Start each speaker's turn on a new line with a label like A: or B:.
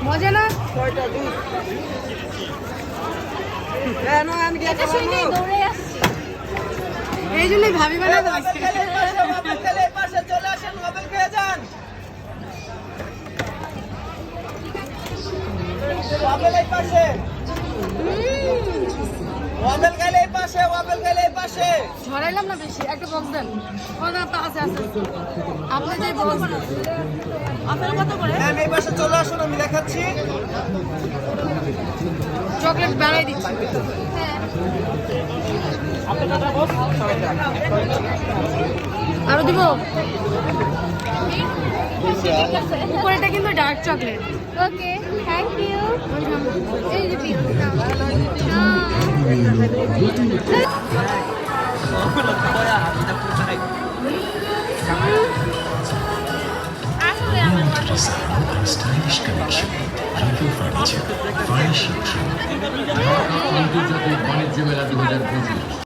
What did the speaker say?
A: মজা না? এই জন্যই ভাবি বানাতে লাগছে। ঝরাইলাম না বেশি, একটা বক্স দেন। আছে আপনার যে বক্স আপেল কত করে?
B: এই পাশে চলে আসুন, আমি দেখাচ্ছি।
A: চকলেট বানাই দিচ্ছি। আরো দিব? উপরেটা কিন্তু dark chocolate.
C: Okay, thank you. এই যে পিস আসলে আমার
D: Stylish collection, Jungle Furniture, Fresh Trend. বাণিজ্য মেলা 2025